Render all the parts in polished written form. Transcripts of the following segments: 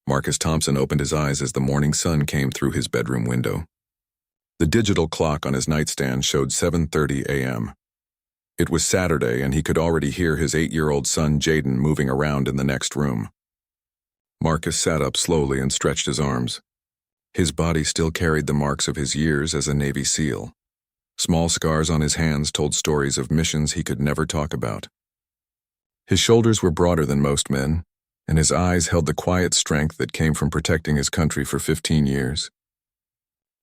Marcus Thompson opened his eyes as the morning sun came through his bedroom window. The digital clock on his nightstand showed 7:30 a.m. It was Saturday, and he could already hear his 8-year-old son Jaden moving around in the next room. Marcus sat up slowly and stretched his arms. His body still carried the marks of his years as a Navy SEAL. Small scars on his hands told stories of missions he could never talk about. His shoulders were broader than most men, and his eyes held the quiet strength that came from protecting his country for 15 years.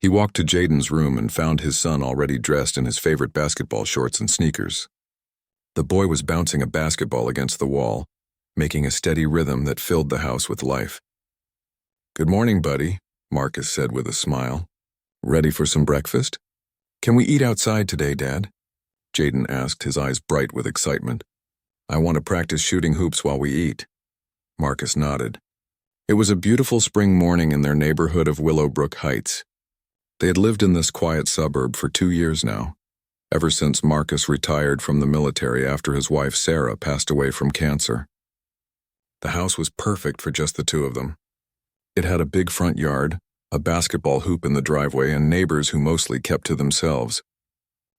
He walked to Jaden's room and found his son already dressed in his favorite basketball shorts and sneakers. The boy was bouncing a basketball against the wall, making a steady rhythm that filled the house with life. "Good morning, buddy," Marcus said with a smile. "Ready for some breakfast?" "Can we eat outside today, Dad?" Jaden asked, his eyes bright with excitement. "I want to practice shooting hoops while we eat." Marcus nodded. It was a beautiful spring morning in their neighborhood of Willowbrook Heights. They had lived in this quiet suburb for 2 years now, ever since Marcus retired from the military after his wife Sarah passed away from cancer. The house was perfect for just the two of them. It had a big front yard, a basketball hoop in the driveway, and neighbors who mostly kept to themselves.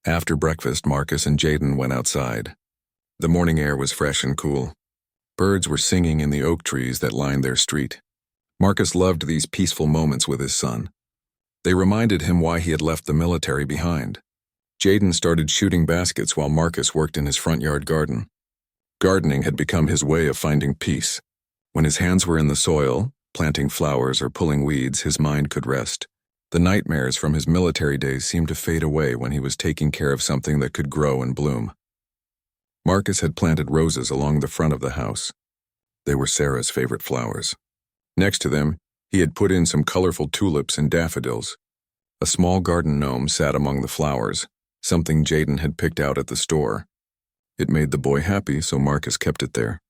After breakfast, Marcus and Jaden went outside. The morning air was fresh and cool. Birds were singing in the oak trees that lined their street. Marcus loved these peaceful moments with his son. They reminded him why he had left the military behind. Jaden started shooting baskets while Marcus worked in his front yard garden. Gardening had become his way of finding peace. When his hands were in the soil, planting flowers or pulling weeds, his mind could rest. The nightmares from his military days seemed to fade away when he was taking care of something that could grow and bloom. Marcus had planted roses along the front of the house. They were Sarah's favorite flowers. Next to them, he had put in some colorful tulips and daffodils. A small garden gnome sat among the flowers, something Jaden had picked out at the store. It made the boy happy, so Marcus kept it there.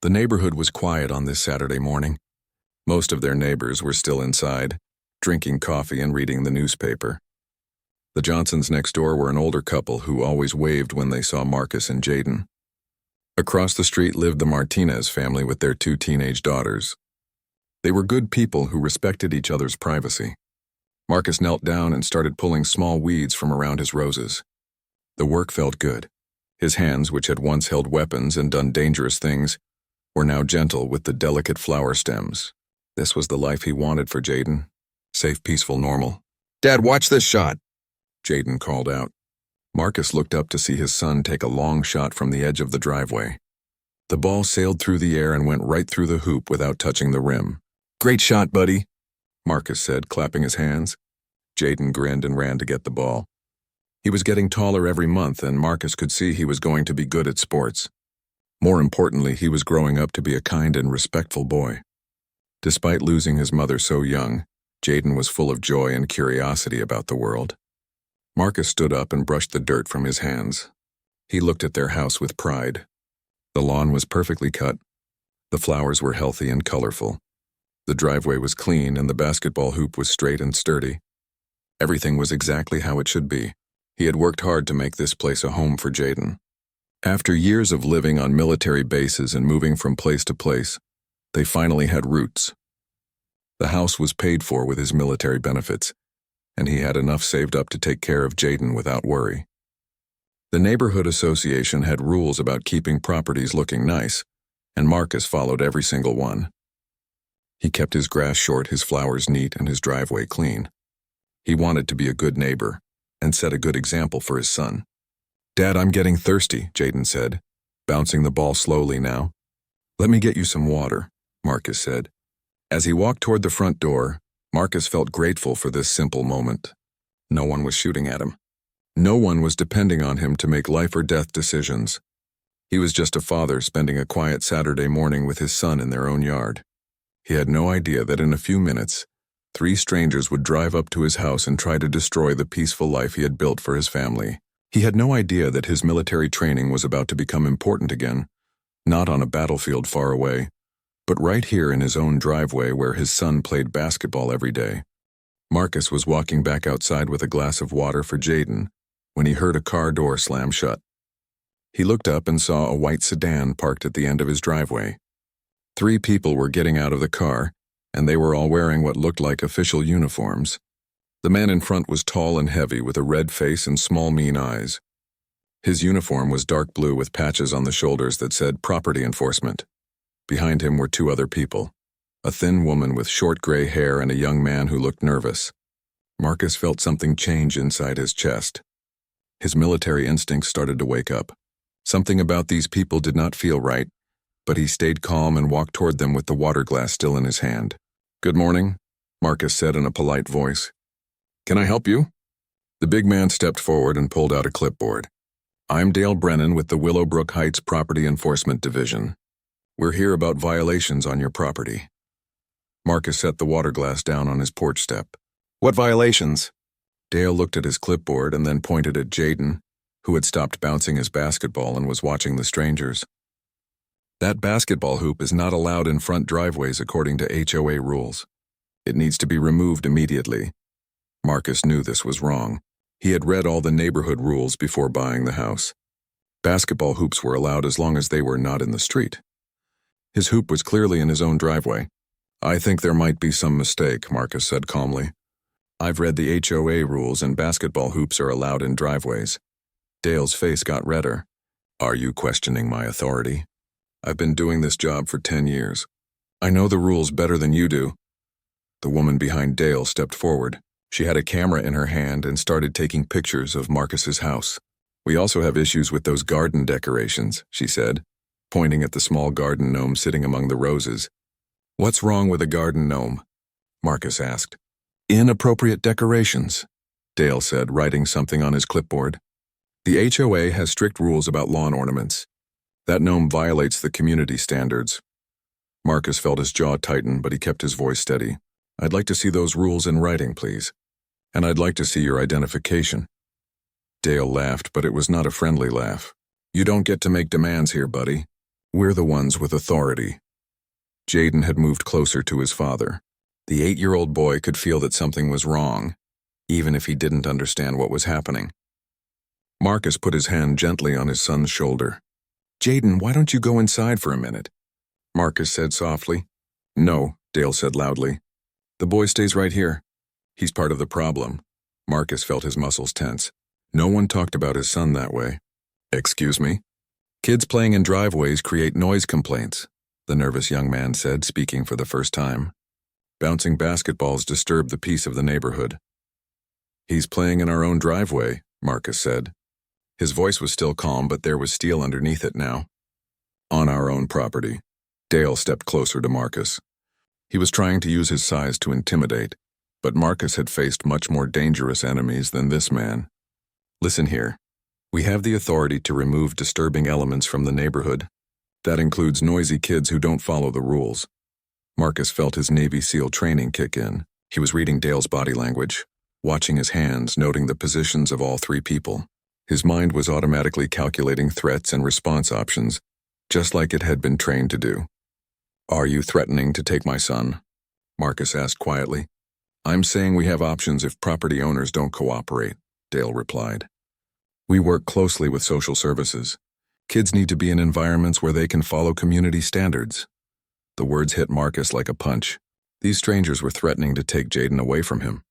The neighborhood was quiet on this Saturday morning. Most of their neighbors were still inside, drinking coffee and reading the newspaper. The Johnsons next door were an older couple who always waved when they saw Marcus and Jaden. Across the street lived the Martinez family with their 2 teenage daughters. They were good people who respected each other's privacy. Marcus knelt down and started pulling small weeds from around his roses. The work felt good. His hands, which had once held weapons and done dangerous things, were now gentle with the delicate flower stems. This was the life he wanted for Jaden. Safe, peaceful, normal. "Dad, watch this shot," Jaden called out. Marcus looked up to see his son take a long shot from the edge of the driveway. The ball sailed through the air and went right through the hoop without touching the rim. "Great shot, buddy," Marcus said, clapping his hands. Jaden grinned and ran to get the ball. He was getting taller every month, and Marcus could see he was going to be good at sports. More importantly, he was growing up to be a kind and respectful boy. Despite losing his mother so young, Jaden was full of joy and curiosity about the world. Marcus stood up and brushed the dirt from his hands. He looked at their house with pride. The lawn was perfectly cut. The flowers were healthy and colorful. The driveway was clean and the basketball hoop was straight and sturdy. Everything was exactly how it should be. He had worked hard to make this place a home for Jaden. After years of living on military bases and moving from place to place, they finally had roots. The house was paid for with his military benefits, and he had enough saved up to take care of Jaden without worry. The neighborhood association had rules about keeping properties looking nice, and Marcus followed every single one. He kept his grass short, his flowers neat, and his driveway clean. He wanted to be a good neighbor and set a good example for his son. "Dad, I'm getting thirsty," Jaden said, bouncing the ball slowly now. "Let me get you some water," Marcus said. As he walked toward the front door, Marcus felt grateful for this simple moment. No one was shooting at him. No one was depending on him to make life or death decisions. He was just a father spending a quiet Saturday morning with his son in their own yard. He had no idea that in a few minutes, 3 strangers would drive up to his house and try to destroy the peaceful life he had built for his family. He had no idea that his military training was about to become important again, not on a battlefield far away, but right here in his own driveway where his son played basketball every day. Marcus was walking back outside with a glass of water for Jaden when he heard a car door slam shut. He looked up and saw a white sedan parked at the end of his driveway. 3 people were getting out of the car, and they were all wearing what looked like official uniforms. The man in front was tall and heavy with a red face and small mean eyes. His uniform was dark blue with patches on the shoulders that said property enforcement. Behind him were two other people, a thin woman with short gray hair and a young man who looked nervous. Marcus felt something change inside his chest. His military instincts started to wake up. Something about these people did not feel right, but he stayed calm and walked toward them with the water glass still in his hand. "Good morning," Marcus said in a polite voice. "Can I help you?" The big man stepped forward and pulled out a clipboard. "I'm Dale Brennan with the Willowbrook Heights Property Enforcement Division. We're here about violations on your property." Marcus set the water glass down on his porch step. "What violations?" Dale looked at his clipboard and then pointed at Jaden, who had stopped bouncing his basketball and was watching the strangers. "That basketball hoop is not allowed in front driveways according to HOA rules. It needs to be removed immediately." Marcus knew this was wrong. He had read all the neighborhood rules before buying the house. Basketball hoops were allowed as long as they were not in the street. His hoop was clearly in his own driveway. "I think there might be some mistake," Marcus said calmly. "I've read the HOA rules and basketball hoops are allowed in driveways." Dale's face got redder. "Are you questioning my authority? I've been doing this job for 10 years. I know the rules better than you do." The woman behind Dale stepped forward. She had a camera in her hand and started taking pictures of Marcus's house. "We also have issues with those garden decorations," she said, pointing at the small garden gnome sitting among the roses. "What's wrong with a garden gnome?" Marcus asked. "Inappropriate decorations," Dale said, writing something on his clipboard. "The HOA has strict rules about lawn ornaments. That gnome violates the community standards." Marcus felt his jaw tighten, but he kept his voice steady. "I'd like to see those rules in writing, please. And I'd like to see your identification." Dale laughed, but it was not a friendly laugh. "You don't get to make demands here, buddy. We're the ones with authority." Jaden had moved closer to his father. The 8-year-old boy could feel that something was wrong, even if he didn't understand what was happening. Marcus put his hand gently on his son's shoulder. "Jaden, why don't you go inside for a minute?" Marcus said softly. "No," Dale said loudly. "The boy stays right here. He's part of the problem." Marcus felt his muscles tense. No one talked about his son that way. "Excuse me?" "Kids playing in driveways create noise complaints," the nervous young man said, speaking for the first time. "Bouncing basketballs disturb the peace of the neighborhood." "He's playing in our own driveway," Marcus said. His voice was still calm, but there was steel underneath it now. "On our own property." Dale stepped closer to Marcus. He was trying to use his size to intimidate, but Marcus had faced much more dangerous enemies than this man. "Listen here. We have the authority to remove disturbing elements from the neighborhood. That includes noisy kids who don't follow the rules." Marcus felt his Navy SEAL training kick in. He was reading Dale's body language, watching his hands, noting the positions of all three people. His mind was automatically calculating threats and response options, just like it had been trained to do. "Are you threatening to take my son?" Marcus asked quietly. "I'm saying we have options if property owners don't cooperate," Dale replied. "We work closely with social services. Kids need to be in environments where they can follow community standards." The words hit Marcus like a punch. These strangers were threatening to take Jaden away from him.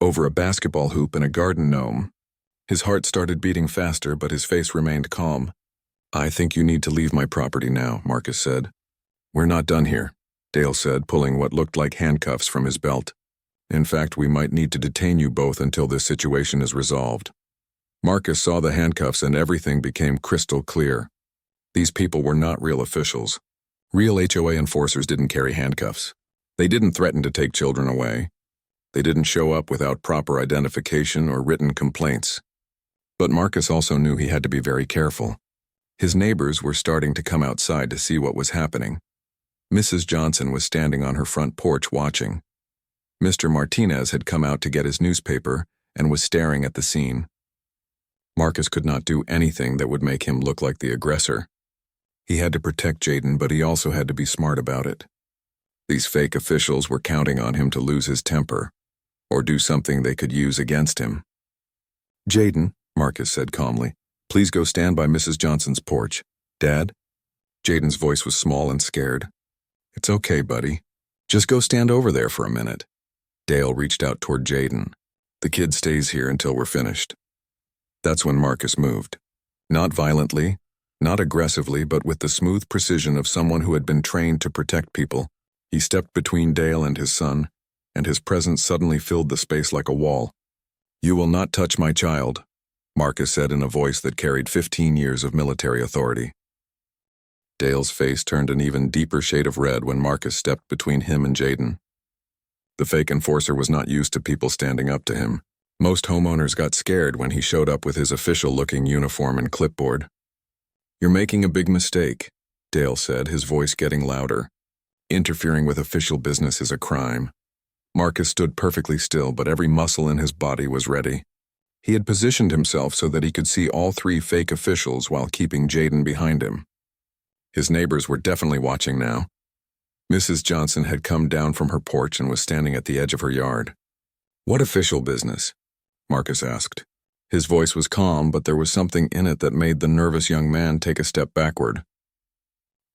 Over a basketball hoop and a garden gnome. His heart started beating faster, but his face remained calm. "I think you need to leave my property now," Marcus said. "We're not done here," Dale said, pulling what looked like handcuffs from his belt. "In fact, we might need to detain you both until this situation is resolved." Marcus saw the handcuffs and everything became crystal clear. These people were not real officials. Real HOA enforcers didn't carry handcuffs. They didn't threaten to take children away. They didn't show up without proper identification or written complaints. But Marcus also knew he had to be very careful. His neighbors were starting to come outside to see what was happening. Mrs. Johnson was standing on her front porch watching. Mr. Martinez had come out to get his newspaper and was staring at the scene. Marcus could not do anything that would make him look like the aggressor. He had to protect Jaden, but he also had to be smart about it. These fake officials were counting on him to lose his temper, or do something they could use against him. "Jaden," Marcus said calmly, "please go stand by Mrs. Johnson's porch." "Dad?" Jaden's voice was small and scared. "It's okay, buddy. Just go stand over there for a minute. Dale reached out toward Jaden. The kid stays here until we're finished. That's when Marcus moved. Not violently, not aggressively, but with the smooth precision of someone who had been trained to protect people. He stepped between Dale and his son, and his presence suddenly filled the space like a wall. "You will not touch my child," Marcus said in a voice that carried 15 years of military authority. Dale's face turned an even deeper shade of red when Marcus stepped between him and Jaden. The fake enforcer was not used to people standing up to him. Most homeowners got scared when he showed up with his official-looking uniform and clipboard. "You're making a big mistake," Dale said, his voice getting louder. "Interfering with official business is a crime." Marcus stood perfectly still, but every muscle in his body was ready. He had positioned himself so that he could see all three fake officials while keeping Jaden behind him. His neighbors were definitely watching now. Mrs. Johnson had come down from her porch and was standing at the edge of her yard. "What official business?" Marcus asked. His voice was calm, but there was something in it that made the nervous young man take a step backward.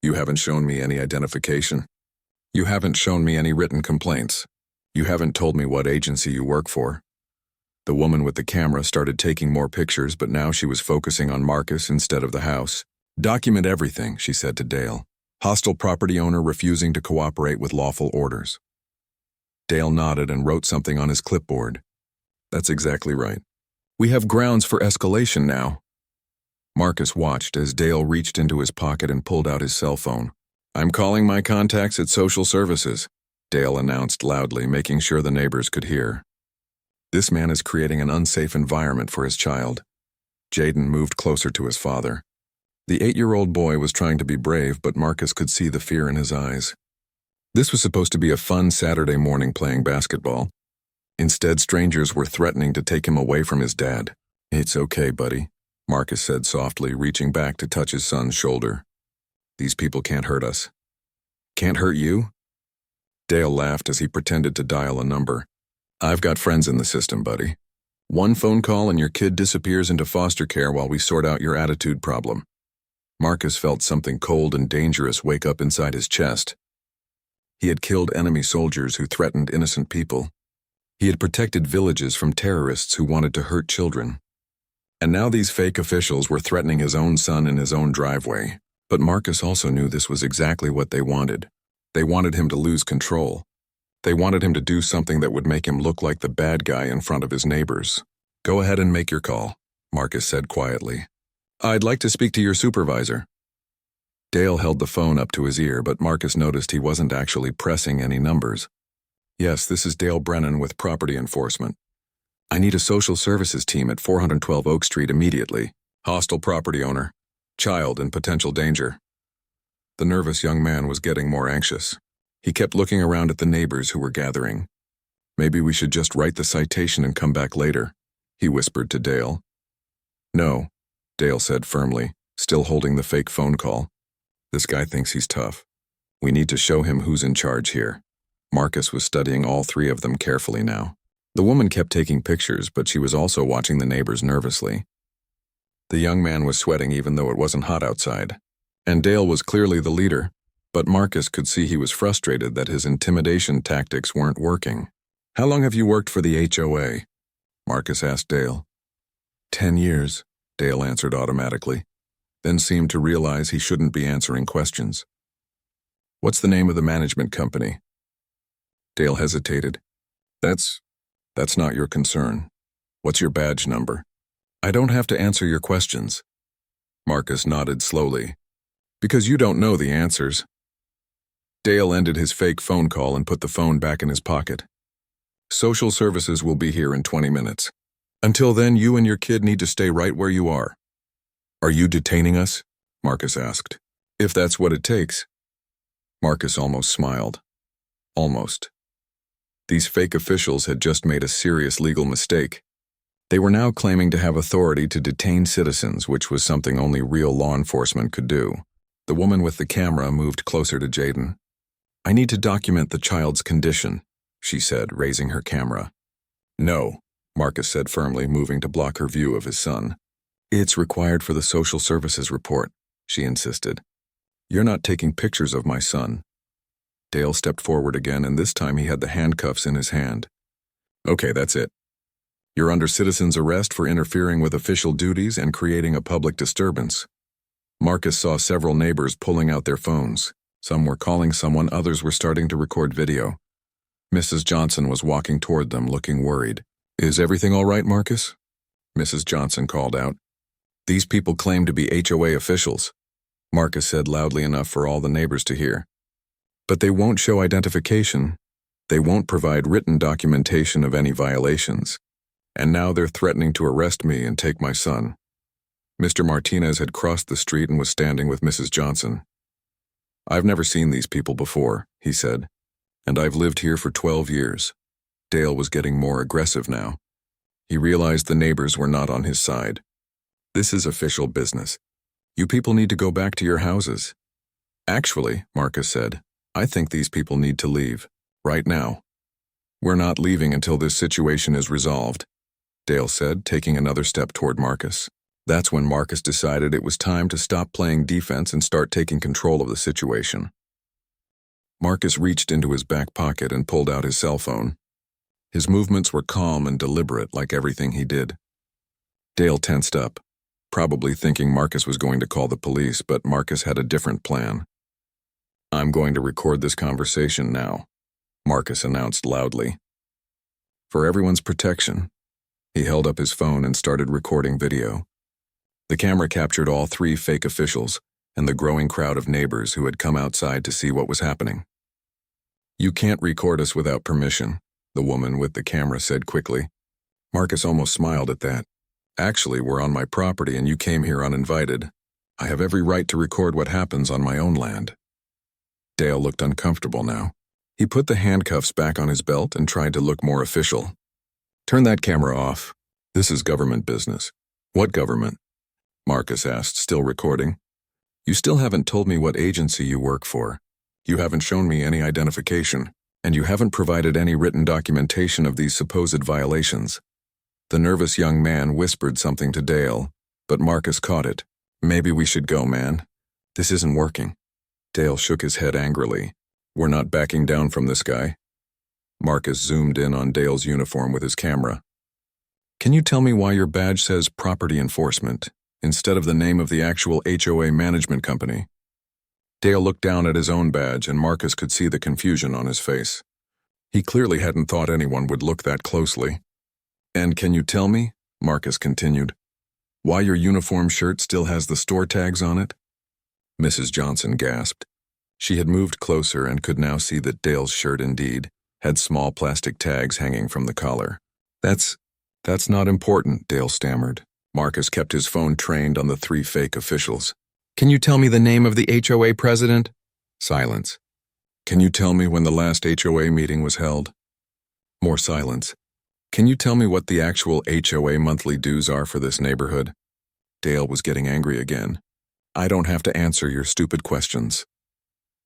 "You haven't shown me any identification. You haven't shown me any written complaints. You haven't told me what agency you work for." The woman with the camera started taking more pictures, but now she was focusing on Marcus instead of the house. "Document everything," she said to Dale. "Hostile property owner refusing to cooperate with lawful orders." Dale nodded and wrote something on his clipboard. "That's exactly right. We have grounds for escalation now." Marcus watched as Dale reached into his pocket and pulled out his cell phone. "I'm calling my contacts at social services," Dale announced loudly, making sure the neighbors could hear. This man is creating an unsafe environment for his child. Jaden moved closer to his father. The 8-year-old boy was trying to be brave, but Marcus could see the fear in his eyes. This was supposed to be a fun Saturday morning playing basketball. Instead, strangers were threatening to take him away from his dad. "It's okay, buddy," Marcus said softly, reaching back to touch his son's shoulder. "These people can't hurt us." "Can't hurt you?" Dale laughed as he pretended to dial a number. "I've got friends in the system, buddy. One phone call and your kid disappears into foster care while we sort out your attitude problem." Marcus felt something cold and dangerous wake up inside his chest. He had killed enemy soldiers who threatened innocent people. He had protected villages from terrorists who wanted to hurt children. And now these fake officials were threatening his own son in his own driveway. But Marcus also knew this was exactly what they wanted. They wanted him to lose control. They wanted him to do something that would make him look like the bad guy in front of his neighbors. "Go ahead and make your call," Marcus said quietly. "I'd like to speak to your supervisor." Dale held the phone up to his ear, but Marcus noticed he wasn't actually pressing any numbers. "Yes, this is Dale Brennan with Property Enforcement. I need a social services team at 412 Oak Street immediately. Hostile property owner. Child in potential danger." The nervous young man was getting more anxious. He kept looking around at the neighbors who were gathering. "Maybe we should just write the citation and come back later," he whispered to Dale. "No," Dale said firmly, still holding the fake phone call. "This guy thinks he's tough. We need to show him who's in charge here." Marcus was studying all three of them carefully now. The woman kept taking pictures, but she was also watching the neighbors nervously. The young man was sweating even though it wasn't hot outside. And Dale was clearly the leader, but Marcus could see he was frustrated that his intimidation tactics weren't working. "How long have you worked for the HOA?" Marcus asked Dale. 10 years, Dale answered automatically, then seemed to realize he shouldn't be answering questions. "What's the name of the management company?" Dale hesitated. That's not your concern. What's your badge number?" "I don't have to answer your questions." Marcus nodded slowly. "Because you don't know the answers." Dale ended his fake phone call and put the phone back in his pocket. "Social services will be here in 20 minutes. Until then, you and your kid need to stay right where you are." "Are you detaining us?" Marcus asked. "If that's what it takes." Marcus almost smiled. Almost. These fake officials had just made a serious legal mistake. They were now claiming to have authority to detain citizens, which was something only real law enforcement could do. The woman with the camera moved closer to Jaden. "I need to document the child's condition," she said, raising her camera. "No," Marcus said firmly, moving to block her view of his son. "It's required for the social services report," she insisted. "You're not taking pictures of my son." Dale stepped forward again, and this time he had the handcuffs in his hand. Okay, that's it. You're under citizen's arrest for interfering with official duties and creating a public disturbance. Marcus saw several neighbors pulling out their phones. Some were calling someone, others were starting to record video. Mrs. Johnson was walking toward them, looking worried. Is everything all right, Marcus? Mrs. Johnson called out. These people claim to be HOA officials, Marcus said loudly enough for all the neighbors to hear. But they won't show identification. They won't provide written documentation of any violations. And now they're threatening to arrest me and take my son. Mr. Martinez had crossed the street and was standing with Mrs. Johnson. I've never seen these people before, he said, and I've lived here for 12 years. Dale was getting more aggressive now. He realized the neighbors were not on his side. This is official business. You people need to go back to your houses. Actually, Marcus said, I think these people need to leave, right now. We're not leaving until this situation is resolved, Dale said, taking another step toward Marcus. That's when Marcus decided it was time to stop playing defense and start taking control of the situation. Marcus reached into his back pocket and pulled out his cell phone. His movements were calm and deliberate, like everything he did. Dale tensed up, probably thinking Marcus was going to call the police, but Marcus had a different plan. I'm going to record this conversation now, Marcus announced loudly. For everyone's protection, he held up his phone and started recording video. The camera captured all three fake officials and the growing crowd of neighbors who had come outside to see what was happening. You can't record us without permission, the woman with the camera said quickly. Marcus almost smiled at that. Actually, we're on my property and you came here uninvited. I have every right to record what happens on my own land. Dale looked uncomfortable now. He put the handcuffs back on his belt and tried to look more official. Turn that camera off. This is government business. What government? Marcus asked, still recording. You still haven't told me what agency you work for. You haven't shown me any identification, and you haven't provided any written documentation of these supposed violations. The nervous young man whispered something to Dale, but Marcus caught it. Maybe we should go, man. This isn't working. Dale shook his head angrily. We're not backing down from this guy. Marcus zoomed in on Dale's uniform with his camera. Can you tell me why your badge says Property Enforcement instead of the name of the actual HOA management company? Dale looked down at his own badge and Marcus could see the confusion on his face. He clearly hadn't thought anyone would look that closely. And can you tell me, Marcus continued, why your uniform shirt still has the store tags on it? Mrs. Johnson gasped. She had moved closer and could now see that Dale's shirt indeed had small plastic tags hanging from the collar. That's not important, Dale stammered. Marcus kept his phone trained on the three fake officials. Can you tell me the name of the HOA president? Silence. Can you tell me when the last HOA meeting was held? More silence. Can you tell me what the actual HOA monthly dues are for this neighborhood? Dale was getting angry again. I don't have to answer your stupid questions.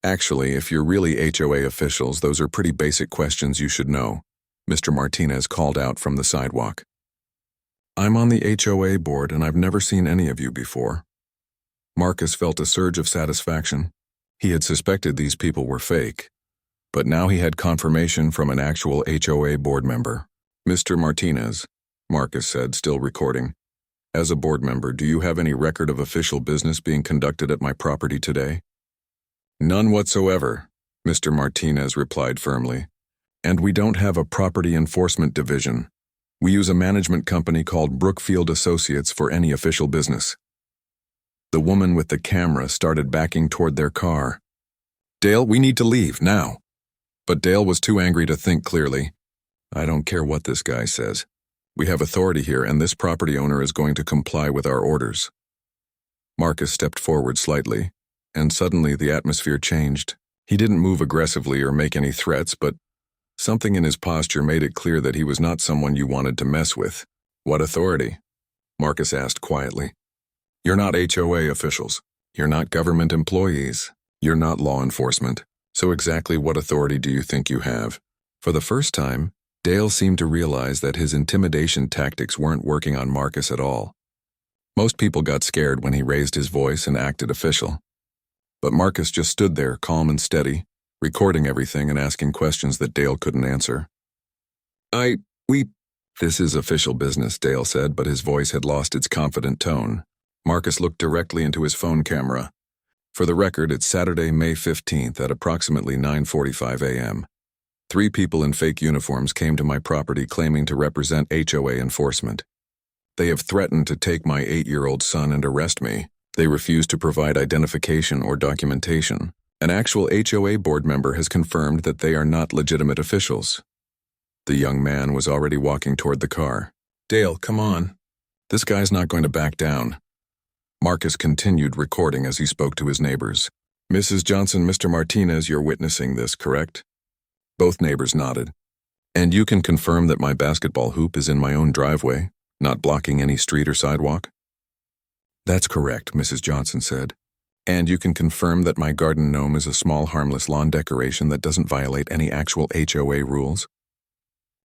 Actually, if you're really HOA officials, those are pretty basic questions you should know, Mr. Martinez called out from the sidewalk. I'm on the HOA board and I've never seen any of you before. Marcus felt a surge of satisfaction. He had suspected these people were fake, but now he had confirmation from an actual HOA board member. Mr. Martinez, Marcus said, still recording. As a board member, do you have any record of official business being conducted at my property today? None whatsoever, Mr. Martinez replied firmly. And we don't have a property enforcement division. We use a management company called Brookfield Associates for any official business. The woman with the camera started backing toward their car. Dale, we need to leave, now. But Dale was too angry to think clearly. I don't care what this guy says. We have authority here and this property owner is going to comply with our orders. Marcus stepped forward slightly, and suddenly the atmosphere changed. He didn't move aggressively or make any threats, but something in his posture made it clear that he was not someone you wanted to mess with. What authority? Marcus asked quietly. You're not HOA officials. You're not government employees. You're not law enforcement. So exactly what authority do you think you have? For the first time, Dale seemed to realize that his intimidation tactics weren't working on Marcus at all. Most people got scared when he raised his voice and acted official. But Marcus just stood there, calm and steady, recording everything and asking questions that Dale couldn't answer. This is official business, Dale said, but his voice had lost its confident tone. Marcus looked directly into his phone camera. For the record, it's Saturday, May 15th at approximately 9:45 a.m. 3 people in fake uniforms came to my property claiming to represent HOA enforcement. They have threatened to take my 8-year-old son and arrest me. They refuse to provide identification or documentation. An actual HOA board member has confirmed that they are not legitimate officials. The young man was already walking toward the car. Dale, come on. This guy's not going to back down. Marcus continued recording as he spoke to his neighbors. Mrs. Johnson, Mr. Martinez, you're witnessing this, correct? Both neighbors nodded. And you can confirm that my basketball hoop is in my own driveway, not blocking any street or sidewalk? That's correct, Mrs. Johnson said. And you can confirm that my garden gnome is a small harmless lawn decoration that doesn't violate any actual HOA rules?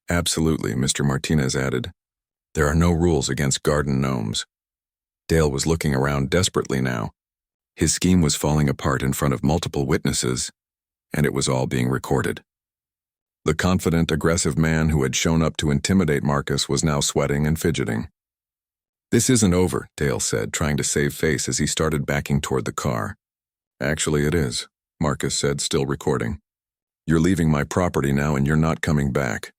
Absolutely, Mr. Martinez added. There are no rules against garden gnomes. Dale was looking around desperately now. His scheme was falling apart in front of multiple witnesses, and it was all being recorded. The confident, aggressive man who had shown up to intimidate Marcus was now sweating and fidgeting. This isn't over, Dale said, trying to save face as he started backing toward the car. Actually, it is, Marcus said, still recording. You're leaving my property now and you're not coming back.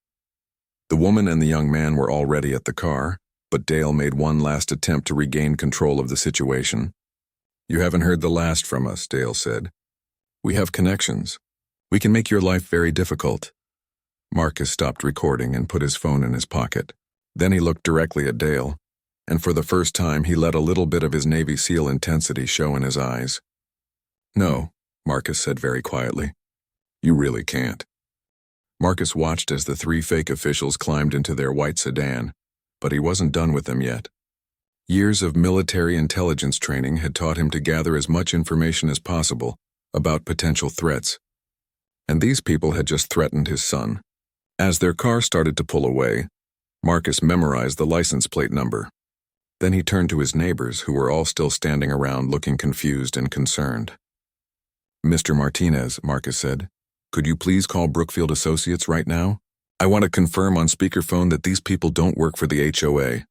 The woman and the young man were already at the car, but Dale made one last attempt to regain control of the situation. You haven't heard the last from us, Dale said. We have connections. We can make your life very difficult. Marcus stopped recording and put his phone in his pocket. Then he looked directly at Dale, and for the first time he let a little bit of his Navy SEAL intensity show in his eyes. No, Marcus said very quietly. You really can't. Marcus watched as the 3 fake officials climbed into their white sedan, but he wasn't done with them yet. Years of military intelligence training had taught him to gather as much information as possible about potential threats, and these people had just threatened his son. As their car started to pull away, Marcus memorized the license plate number. Then he turned to his neighbors, who were all still standing around looking confused and concerned. Mr. Martinez, Marcus said, could you please call Brookfield Associates right now? I want to confirm on speakerphone that these people don't work for the HOA.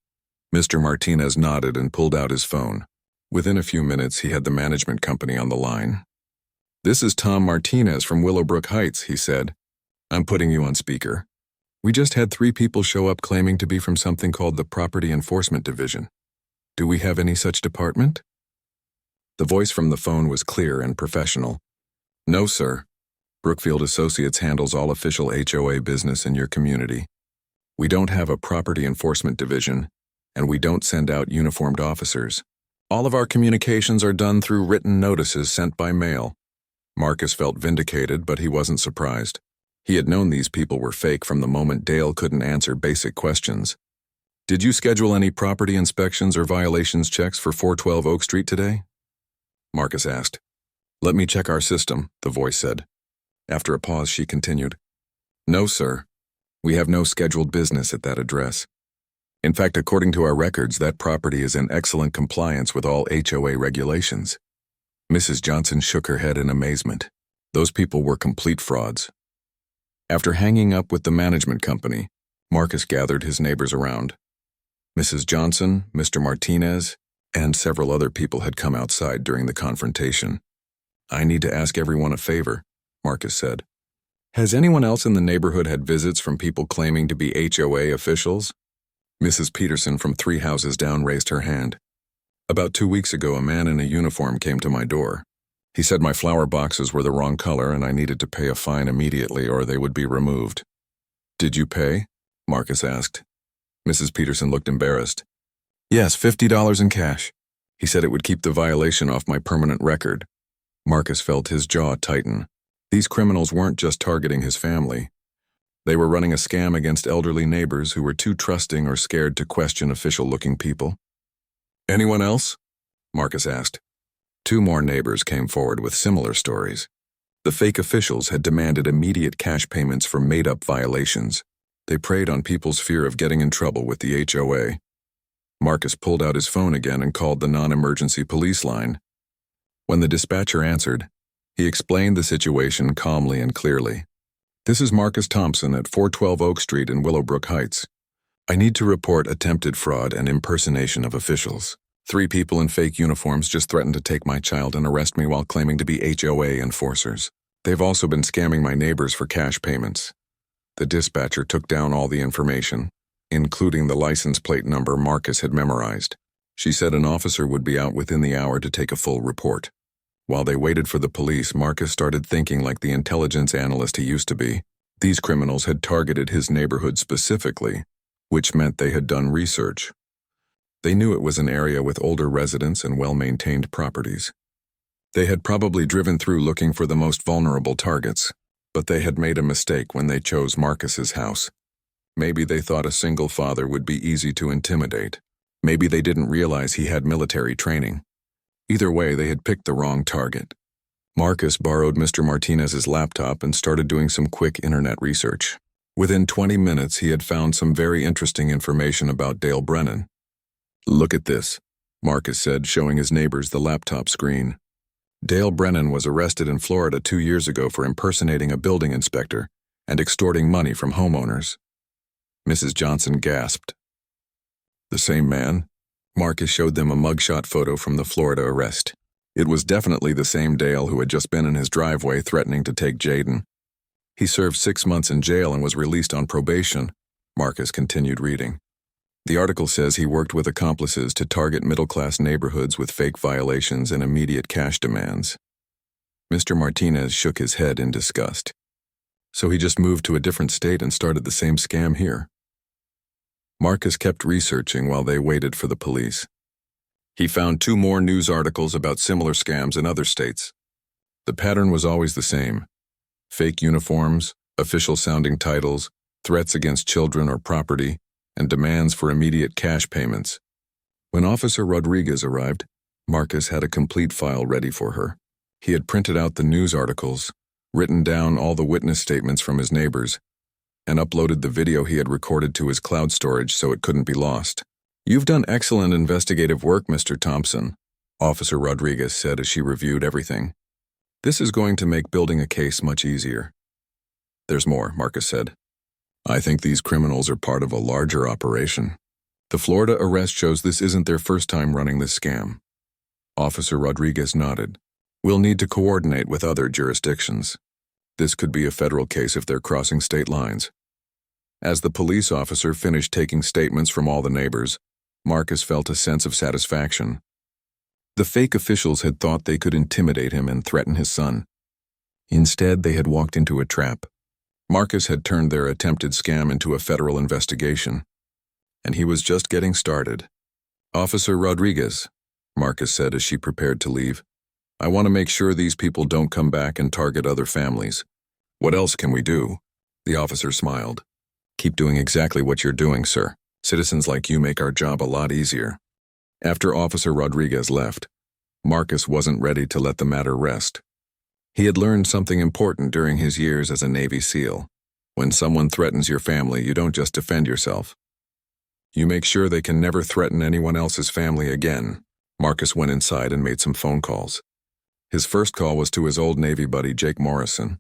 Mr. Martinez nodded and pulled out his phone. Within a few minutes, he had the management company on the line. This is Tom Martinez from Willowbrook Heights, he said. I'm putting you on speaker. We just had 3 people show up claiming to be from something called the Property Enforcement Division. Do we have any such department? The voice from the phone was clear and professional. No, sir. Brookfield Associates handles all official HOA business in your community. We don't have a property enforcement division, and we don't send out uniformed officers. All of our communications are done through written notices sent by mail. Marcus felt vindicated, but he wasn't surprised. He had known these people were fake from the moment Dale couldn't answer basic questions. Did you schedule any property inspections or violations checks for 412 Oak Street today? Marcus asked. Let me check our system, the voice said. After a pause, she continued. No, sir. We have no scheduled business at that address. In fact, according to our records, that property is in excellent compliance with all HOA regulations. Mrs. Johnson shook her head in amazement. Those people were complete frauds. After hanging up with the management company, Marcus gathered his neighbors around. Mrs. Johnson, Mr. Martinez, and several other people had come outside during the confrontation. I need to ask everyone a favor, Marcus said. Has anyone else in the neighborhood had visits from people claiming to be HOA officials? Mrs. Peterson from 3 houses down raised her hand. About 2 weeks ago, a man in a uniform came to my door. He said my flower boxes were the wrong color and I needed to pay a fine immediately or they would be removed. Did you pay? Marcus asked. Mrs. Peterson looked embarrassed. Yes, $50 in cash. He said it would keep the violation off my permanent record. Marcus felt his jaw tighten. These criminals weren't just targeting his family. They were running a scam against elderly neighbors who were too trusting or scared to question official-looking people. Anyone else? Marcus asked. 2 more neighbors came forward with similar stories. The fake officials had demanded immediate cash payments for made-up violations. They preyed on people's fear of getting in trouble with the HOA. Marcus pulled out his phone again and called the non-emergency police line. When the dispatcher answered, He explained the situation calmly and clearly. "This is Marcus Thompson at 412 Oak Street in Willowbrook Heights. I need to report attempted fraud and impersonation of officials. 3 people in fake uniforms just threatened to take my child and arrest me while claiming to be HOA enforcers. They've also been scamming my neighbors for cash payments." The dispatcher took down all the information, including the license plate number Marcus had memorized. She said an officer would be out within the hour to take a full report. While they waited for the police, Marcus started thinking like the intelligence analyst he used to be. These criminals had targeted his neighborhood specifically, which meant they had done research. They knew it was an area with older residents and well-maintained properties. They had probably driven through looking for the most vulnerable targets, but they had made a mistake when they chose Marcus's house. Maybe they thought a single father would be easy to intimidate. Maybe they didn't realize he had military training. Either way, they had picked the wrong target. Marcus borrowed Mr. Martinez's laptop and started doing some quick internet research. Within 20 minutes, he had found some very interesting information about Dale Brennan. "Look at this," Marcus said, showing his neighbors the laptop screen. Dale Brennan was arrested in Florida 2 years ago for impersonating a building inspector and extorting money from homeowners. Mrs. Johnson gasped. "The same man?" Marcus showed them a mugshot photo from the Florida arrest. It was definitely the same Dale who had just been in his driveway threatening to take Jaden. "He served 6 months in jail and was released on probation," Marcus continued reading. The article says he worked with accomplices to target middle-class neighborhoods with fake violations and immediate cash demands. Mr. Martinez shook his head in disgust. "So he just moved to a different state and started the same scam here?" Marcus kept researching while they waited for the police. He found 2 more news articles about similar scams in other states. The pattern was always the same: fake uniforms, official-sounding titles, threats against children or property, and demands for immediate cash payments. When Officer Rodriguez arrived, Marcus had a complete file ready for her. He had printed out the news articles, written down all the witness statements from his neighbors, and uploaded the video he had recorded to his cloud storage so it couldn't be lost. "You've done excellent investigative work, Mr. Thompson," Officer Rodriguez said as she reviewed everything. "This is going to make building a case much easier." "There's more," Marcus said. "I think these criminals are part of a larger operation. The Florida arrest shows this isn't their first time running this scam." Officer Rodriguez nodded. "We'll need to coordinate with other jurisdictions. This could be a federal case if they're crossing state lines." As the police officer finished taking statements from all the neighbors, Marcus felt a sense of satisfaction. The fake officials had thought they could intimidate him and threaten his son. Instead, they had walked into a trap. Marcus had turned their attempted scam into a federal investigation, and he was just getting started. "Officer Rodriguez," Marcus said as she prepared to leave, "I want to make sure these people don't come back and target other families. What else can we do?" The officer smiled. "Keep doing exactly what you're doing, sir. Citizens like you make our job a lot easier." After Officer Rodriguez left, Marcus wasn't ready to let the matter rest. He had learned something important during his years as a Navy SEAL. When someone threatens your family, you don't just defend yourself. You make sure they can never threaten anyone else's family again. Marcus went inside and made some phone calls. His first call was to his old Navy buddy Jake Morrison,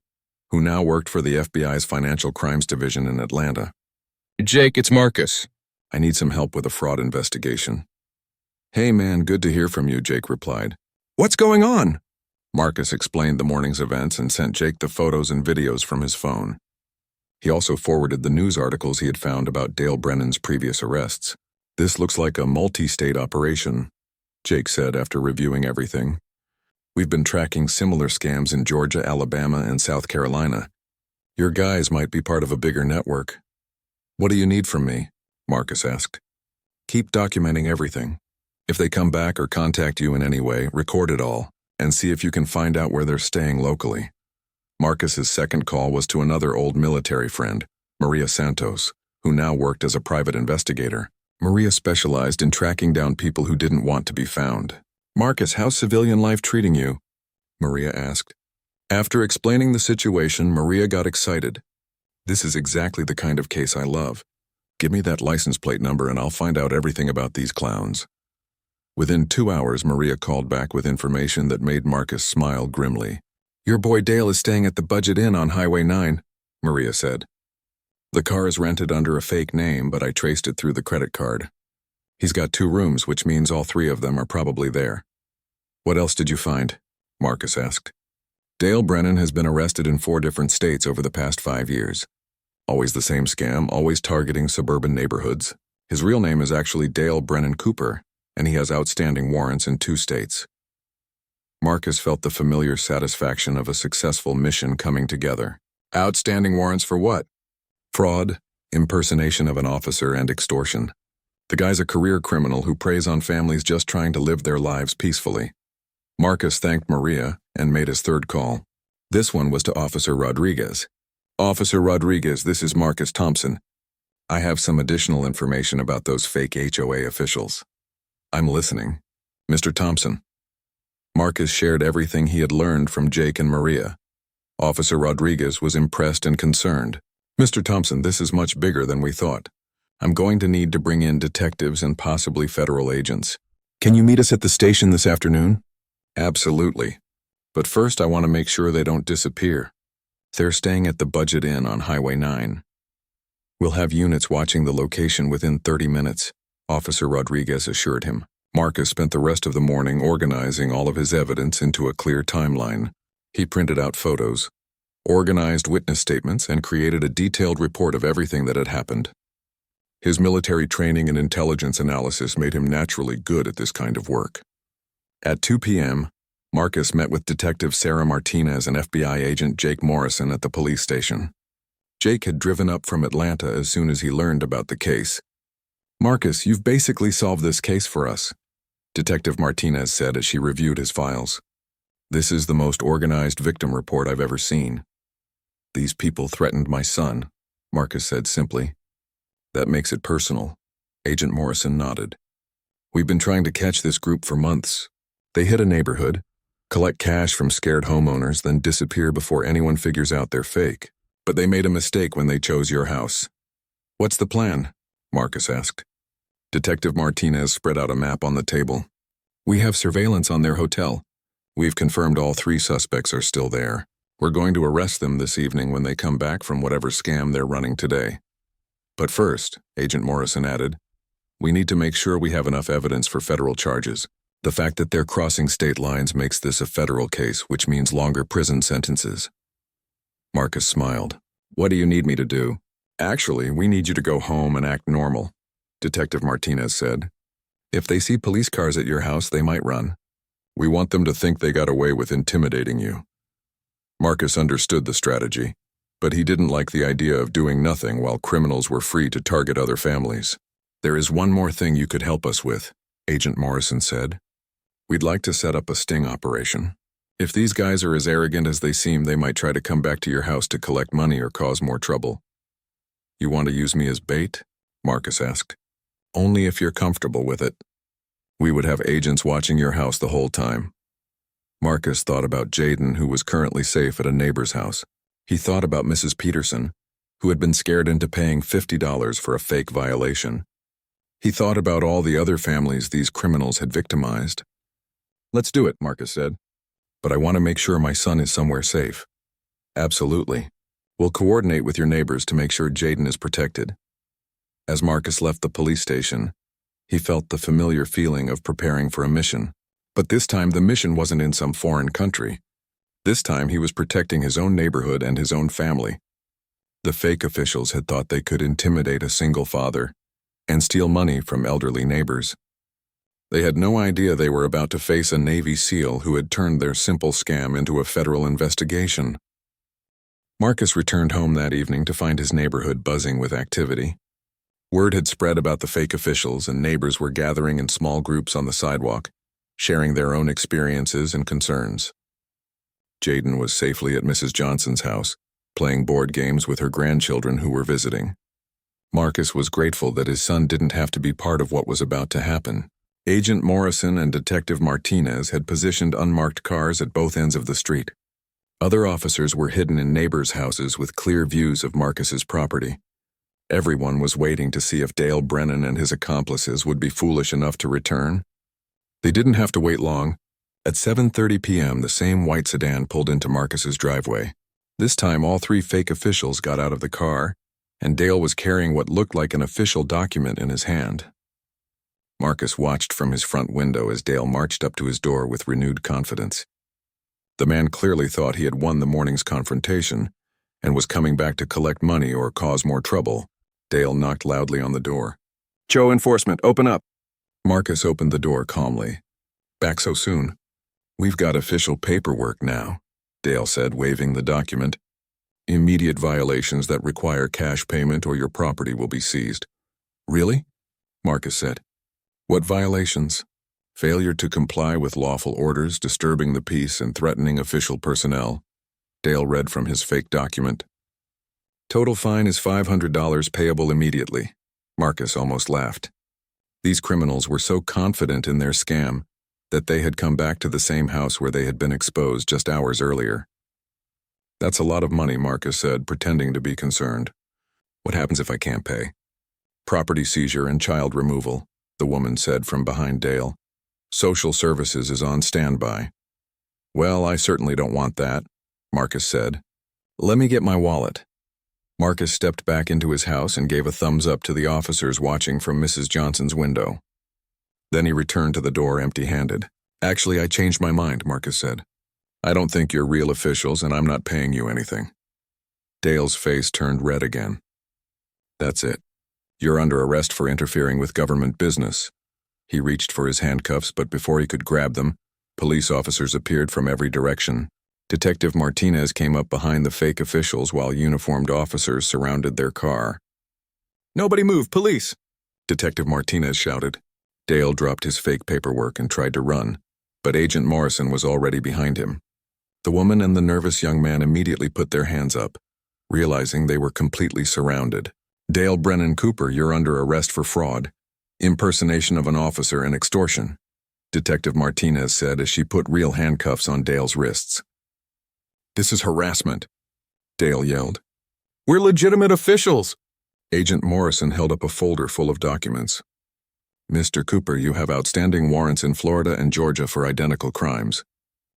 who now worked for the FBI's Financial Crimes Division in Atlanta. "Jake, it's Marcus. I need some help with a fraud investigation." "Hey man, good to hear from you," Jake replied. "What's going on?" Marcus explained the morning's events and sent Jake the photos and videos from his phone. He also forwarded the news articles he had found about Dale Brennan's previous arrests. "This looks like a multi-state operation," Jake said after reviewing everything. "We've been tracking similar scams in Georgia, Alabama, and South Carolina. Your guys might be part of a bigger network." "What do you need from me?" Marcus asked. "Keep documenting everything. If they come back or contact you in any way, record it all, and see if you can find out where they're staying locally." Marcus's second call was to another old military friend, Maria Santos, who now worked as a private investigator. Maria specialized in tracking down people who didn't want to be found. "Marcus, how's civilian life treating you?" Maria asked. After explaining the situation, Maria got excited. "This is exactly the kind of case I love. Give me that license plate number and I'll find out everything about these clowns." Within 2 hours, Maria called back with information that made Marcus smile grimly. Your boy Dale is staying at the Budget Inn on Highway 9, Maria said. The car is rented under a fake name, but I traced it through the credit card. He's got 2 rooms, which means all 3 of them are probably there. What else did you find? Marcus asked. Dale Brennan has been arrested in 4 different states over the past 5 years. Always the same scam, always targeting suburban neighborhoods. His real name is actually Dale Brennan Cooper, and he has outstanding warrants in 2 states. Marcus felt the familiar satisfaction of a successful mission coming together. Outstanding warrants for what? Fraud, impersonation of an officer, and extortion. The guy's a career criminal who preys on families just trying to live their lives peacefully. Marcus thanked Maria and made his 3rd call. This one was to Officer Rodriguez. Officer Rodriguez, this is Marcus Thompson. I have some additional information about those fake HOA officials. I'm listening. Mr. Thompson. Marcus shared everything he had learned from Jake and Maria. Officer Rodriguez was impressed and concerned. Mr. Thompson, this is much bigger than we thought. I'm going to need to bring in detectives and possibly federal agents. Can you meet us at the station this afternoon? Absolutely. But first I want to make sure they don't disappear. They're staying at the Budget Inn on Highway 9. We'll have units watching the location within 30 minutes, Officer Rodriguez assured him. Marcus spent the rest of the morning organizing all of his evidence into a clear timeline. He printed out photos, organized witness statements, and created a detailed report of everything that had happened. His military training and intelligence analysis made him naturally good at this kind of work. At 2 p.m., Marcus met with Detective Sarah Martinez and FBI agent Jake Morrison at the police station. Jake had driven up from Atlanta as soon as he learned about the case. Marcus, you've basically solved this case for us, Detective Martinez said as she reviewed his files. This is the most organized victim report I've ever seen. These people threatened my son, Marcus said simply. That makes it personal. Agent Morrison nodded. We've been trying to catch this group for months. They hit a neighborhood, collect cash from scared homeowners, then disappear before anyone figures out they're fake. But they made a mistake when they chose your house. What's the plan? Marcus asked. Detective Martinez spread out a map on the table. We have surveillance on their hotel. We've confirmed all 3 suspects are still there. We're going to arrest them this evening when they come back from whatever scam they're running today. But first, Agent Morrison added, we need to make sure we have enough evidence for federal charges. The fact that they're crossing state lines makes this a federal case, which means longer prison sentences. Marcus smiled. What do you need me to do? Actually, we need you to go home and act normal, Detective Martinez said. If they see police cars at your house, they might run. We want them to think they got away with intimidating you. Marcus understood the strategy, but he didn't like the idea of doing nothing while criminals were free to target other families. There is one more thing you could help us with, Agent Morrison said. We'd like to set up a sting operation. If these guys are as arrogant as they seem, they might try to come back to your house to collect money or cause more trouble. You want to use me as bait? Marcus asked. Only if you're comfortable with it. We would have agents watching your house the whole time. Marcus thought about Jaden, who was currently safe at a neighbor's house. He thought about Mrs. Peterson, who had been scared into paying $50 for a fake violation. He thought about all the other families these criminals had victimized. Let's do it, Marcus said. But I want to make sure my son is somewhere safe. Absolutely. We'll coordinate with your neighbors to make sure Jaden is protected. As Marcus left the police station, he felt the familiar feeling of preparing for a mission. But this time the mission wasn't in some foreign country. This time he was protecting his own neighborhood and his own family. The fake officials had thought they could intimidate a single father and steal money from elderly neighbors. They had no idea they were about to face a Navy SEAL who had turned their simple scam into a federal investigation. Marcus returned home that evening to find his neighborhood buzzing with activity. Word had spread about the fake officials, and neighbors were gathering in small groups on the sidewalk, sharing their own experiences and concerns. Jaden was safely at Mrs. Johnson's house, playing board games with her grandchildren who were visiting. Marcus was grateful that his son didn't have to be part of what was about to happen. Agent Morrison and Detective Martinez had positioned unmarked cars at both ends of the street. Other officers were hidden in neighbors' houses with clear views of Marcus's property. Everyone was waiting to see if Dale Brennan and his accomplices would be foolish enough to return. They didn't have to wait long. At 7:30 p.m., the same white sedan pulled into Marcus's driveway. This time, all three fake officials got out of the car, and Dale was carrying what looked like an official document in his hand. Marcus watched from his front window as Dale marched up to his door with renewed confidence. The man clearly thought he had won the morning's confrontation and was coming back to collect money or cause more trouble. Dale knocked loudly on the door. "HOA enforcement, open up." Marcus opened the door calmly. "Back so soon?" "We've got official paperwork now," Dale said, waving the document. "Immediate violations that require cash payment or your property will be seized." "Really?" Marcus said. "What violations?" "Failure to comply with lawful orders, disturbing the peace, and threatening official personnel." Dale read from his fake document. "Total fine is $500 payable immediately." Marcus almost laughed. These criminals were so confident in their scam that they had come back to the same house where they had been exposed just hours earlier. "That's a lot of money," Marcus said, pretending to be concerned. "What happens if I can't pay?" "Property seizure and child removal," the woman said from behind Dale. "Social services is on standby." "Well, I certainly don't want that," Marcus said. "Let me get my wallet." Marcus stepped back into his house and gave a thumbs up to the officers watching from Mrs. Johnson's window. Then he returned to the door empty-handed. "Actually, I changed my mind," Marcus said. "I don't think you're real officials and I'm not paying you anything." Dale's face turned red again. "That's it. You're under arrest for interfering with government business." He reached for his handcuffs, but before he could grab them, police officers appeared from every direction. Detective Martinez came up behind the fake officials while uniformed officers surrounded their car. "Nobody move, police!" Detective Martinez shouted. Dale dropped his fake paperwork and tried to run, but Agent Morrison was already behind him. The woman and the nervous young man immediately put their hands up, realizing they were completely surrounded. "Dale Brennan Cooper, you're under arrest for fraud, impersonation of an officer, and extortion," Detective Martinez said as she put real handcuffs on Dale's wrists. "This is harassment," Dale yelled. "We're legitimate officials." Agent Morrison held up a folder full of documents. "Mr. Cooper, you have outstanding warrants in Florida and Georgia for identical crimes.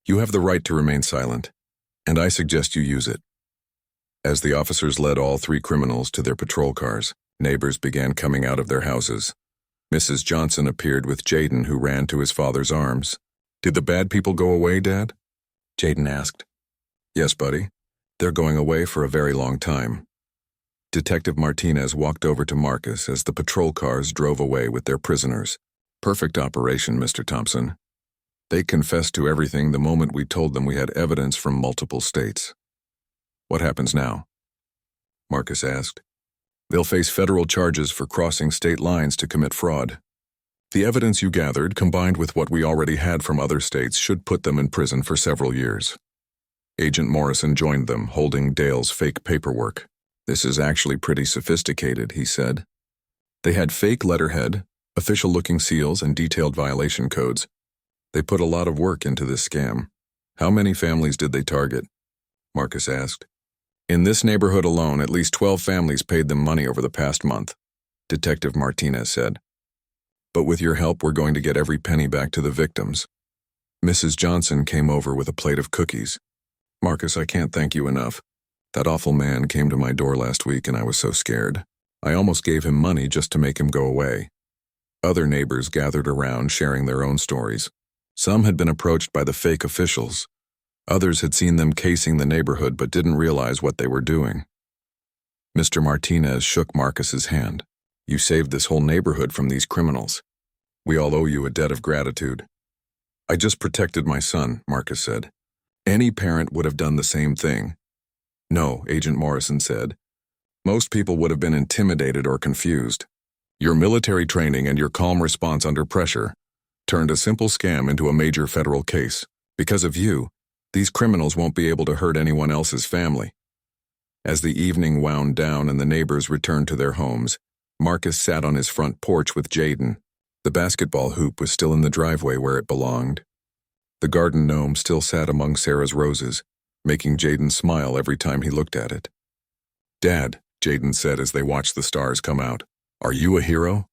You have the right to remain silent, and I suggest you use it." As the officers led all three criminals to their patrol cars, neighbors began coming out of their houses. Mrs. Johnson appeared with Jaden, who ran to his father's arms. "Did the bad people go away, Dad?" Jaden asked. "Yes, buddy. They're going away for a very long time." Detective Martinez walked over to Marcus as the patrol cars drove away with their prisoners. "Perfect operation, Mr. Thompson. They confessed to everything the moment we told them we had evidence from multiple states." "What happens now?" Marcus asked. "They'll face federal charges for crossing state lines to commit fraud. The evidence you gathered, combined with what we already had from other states, should put them in prison for several years." Agent Morrison joined them, holding Dale's fake paperwork. "This is actually pretty sophisticated," he said. They had fake letterhead, official-looking seals, and detailed violation codes. They put a lot of work into this scam. "How many families did they target?" Marcus asked. "In this neighborhood alone, at least 12 families paid them money over the past month," Detective Martinez said. "But with your help, we're going to get every penny back to the victims." Mrs. Johnson came over with a plate of cookies. "Marcus, I can't thank you enough. That awful man came to my door last week and I was so scared. I almost gave him money just to make him go away." Other neighbors gathered around, sharing their own stories. Some had been approached by the fake officials. Others had seen them casing the neighborhood but didn't realize what they were doing. Mr. Martinez shook Marcus's hand. "You saved this whole neighborhood from these criminals. We all owe you a debt of gratitude." "I just protected my son," Marcus said. "Any parent would have done the same thing." "No," Agent Morrison said. "Most people would have been intimidated or confused. Your military training and your calm response under pressure turned a simple scam into a major federal case. Because of you, these criminals won't be able to hurt anyone else's family." As the evening wound down and the neighbors returned to their homes, Marcus sat on his front porch with Jaden. The basketball hoop was still in the driveway where it belonged. The garden gnome still sat among Sarah's roses, making Jaden smile every time he looked at it. "Dad," Jaden said as they watched the stars come out, "are you a hero?"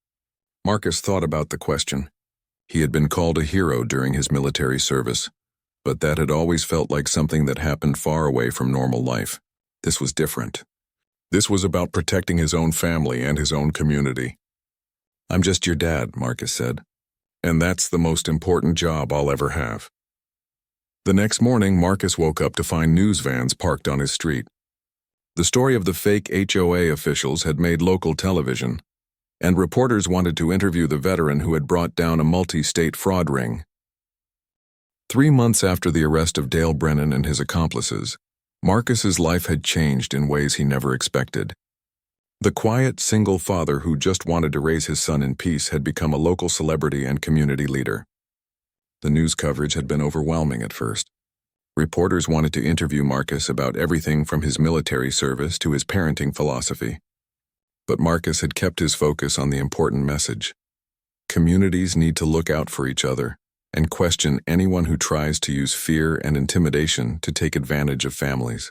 Marcus thought about the question. He had been called a hero during his military service, but that had always felt like something that happened far away from normal life. This was different. This was about protecting his own family and his own community. "I'm just your dad," Marcus said, "and that's the most important job I'll ever have." The next morning, Marcus woke up to find news vans parked on his street. The story of the fake HOA officials had made local television, and reporters wanted to interview the veteran who had brought down a multi-state fraud ring. 3 months after the arrest of Dale Brennan and his accomplices, Marcus's life had changed in ways he never expected. The quiet, single father who just wanted to raise his son in peace had become a local celebrity and community leader. The news coverage had been overwhelming at first. Reporters wanted to interview Marcus about everything from his military service to his parenting philosophy. But Marcus had kept his focus on the important message. Communities need to look out for each other and question anyone who tries to use fear and intimidation to take advantage of families.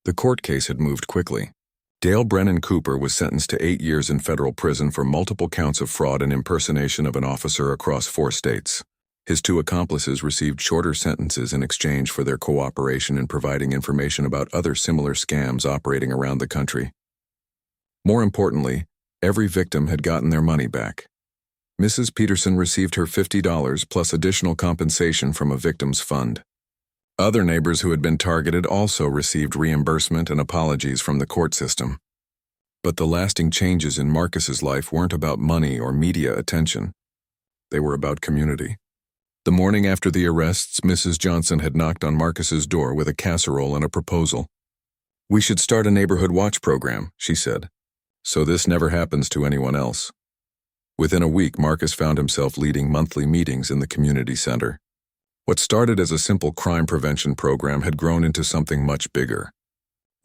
The court case had moved quickly. Dale Brennan Cooper was sentenced to 8 years in federal prison for multiple counts of fraud and impersonation of an officer across 4 states. His 2 accomplices received shorter sentences in exchange for their cooperation in providing information about other similar scams operating around the country. More importantly, every victim had gotten their money back. Mrs. Peterson received her $50 plus additional compensation from a victim's fund. Other neighbors who had been targeted also received reimbursement and apologies from the court system. But the lasting changes in Marcus's life weren't about money or media attention. They were about community. The morning after the arrests, Mrs. Johnson had knocked on Marcus's door with a casserole and a proposal. "We should start a neighborhood watch program," she said, "so this never happens to anyone else." Within a week, Marcus found himself leading monthly meetings in the community center. What started as a simple crime prevention program had grown into something much bigger.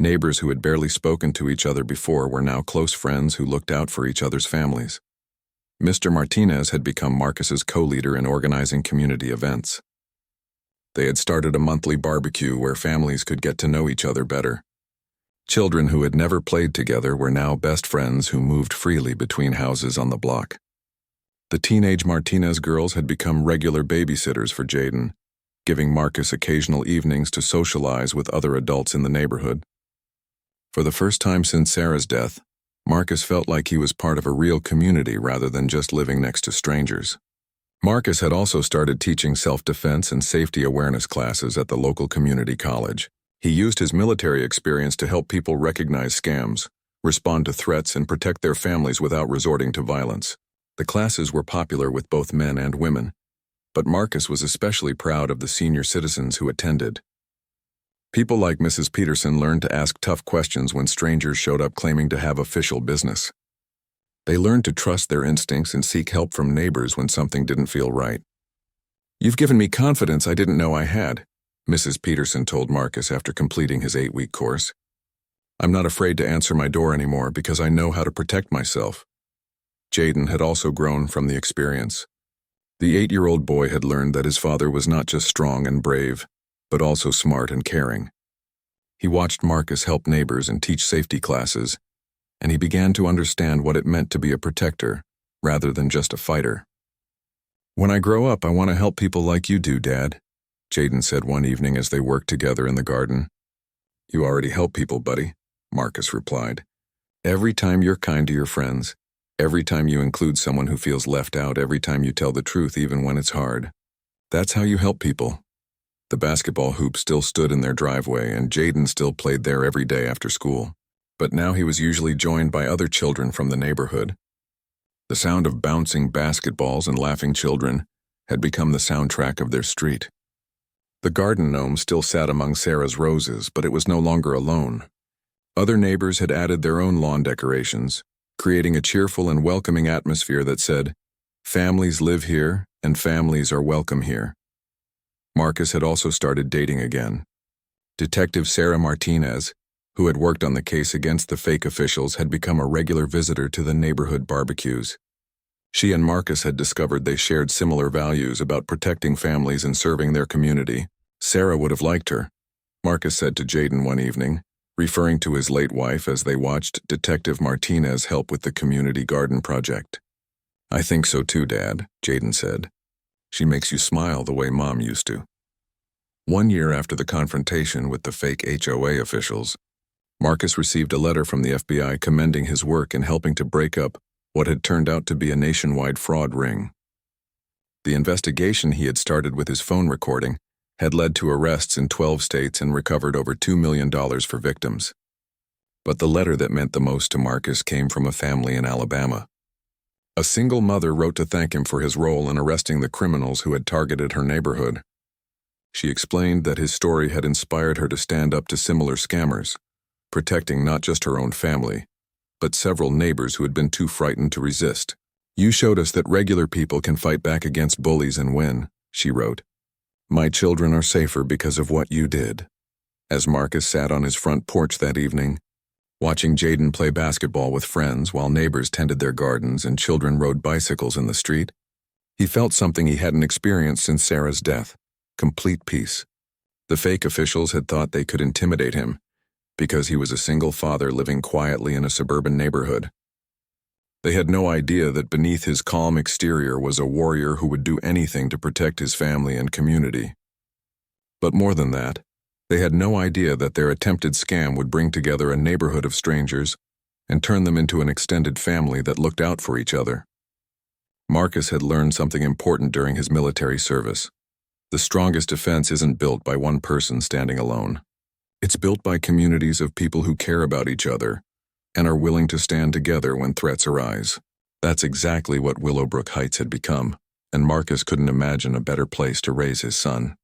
Neighbors who had barely spoken to each other before were now close friends who looked out for each other's families. Mr. Martinez had become Marcus's co-leader in organizing community events. They had started a monthly barbecue where families could get to know each other better. Children who had never played together were now best friends who moved freely between houses on the block. The teenage Martinez girls had become regular babysitters for Jaden, giving Marcus occasional evenings to socialize with other adults in the neighborhood. For the first time since Sarah's death, Marcus felt like he was part of a real community rather than just living next to strangers. Marcus had also started teaching self-defense and safety awareness classes at the local community college. He used his military experience to help people recognize scams, respond to threats, and protect their families without resorting to violence. The classes were popular with both men and women, but Marcus was especially proud of the senior citizens who attended. People like Mrs. Peterson learned to ask tough questions when strangers showed up claiming to have official business. They learned to trust their instincts and seek help from neighbors when something didn't feel right. "You've given me confidence I didn't know I had," Mrs. Peterson told Marcus after completing his 8-week course. "I'm not afraid to answer my door anymore because I know how to protect myself." Jaden had also grown from the experience. The 8-year-old boy had learned that his father was not just strong and brave, but also smart and caring. He watched Marcus help neighbors and teach safety classes, and he began to understand what it meant to be a protector, rather than just a fighter. "When I grow up, I want to help people like you do, Dad," Jaden said one evening as they worked together in the garden. "You already help people, buddy," Marcus replied. "Every time you're kind to your friends, every time you include someone who feels left out, every time you tell the truth even when it's hard. That's how you help people." The basketball hoop still stood in their driveway, and Jaden still played there every day after school. But now he was usually joined by other children from the neighborhood. The sound of bouncing basketballs and laughing children had become the soundtrack of their street. The garden gnome still sat among Sarah's roses, but it was no longer alone. Other neighbors had added their own lawn decorations, creating a cheerful and welcoming atmosphere that said, "Families live here, and families are welcome here." Marcus had also started dating again. Detective Sarah Martinez, who had worked on the case against the fake officials, had become a regular visitor to the neighborhood barbecues. She and Marcus had discovered they shared similar values about protecting families and serving their community. Sarah would have liked her, Marcus said to Jaden one evening, referring to his late wife as they watched Detective Martinez help with the community garden project. "I think so too, Dad," Jaden said. "She makes you smile the way Mom used to." 1 year after the confrontation with the fake HOA officials, Marcus received a letter from the FBI commending his work in helping to break up what had turned out to be a nationwide fraud ring. The investigation he had started with his phone recording had led to arrests in 12 states and recovered over $2 million for victims. But the letter that meant the most to Marcus came from a family in Alabama. A single mother wrote to thank him for his role in arresting the criminals who had targeted her neighborhood. She explained that his story had inspired her to stand up to similar scammers, protecting not just her own family, but several neighbors who had been too frightened to resist. "You showed us that regular people can fight back against bullies and win," she wrote. "My children are safer because of what you did." As Marcus sat on his front porch that evening, watching Jaden play basketball with friends while neighbors tended their gardens and children rode bicycles in the street, he felt something he hadn't experienced since Sarah's death: complete peace. The fake officials had thought they could intimidate him because he was a single father living quietly in a suburban neighborhood. They had no idea that beneath his calm exterior was a warrior who would do anything to protect his family and community. But more than that, they had no idea that their attempted scam would bring together a neighborhood of strangers and turn them into an extended family that looked out for each other. Marcus had learned something important during his military service. The strongest defense isn't built by one person standing alone. It's built by communities of people who care about each other and are willing to stand together when threats arise. That's exactly what Willowbrook Heights had become, and Marcus couldn't imagine a better place to raise his son.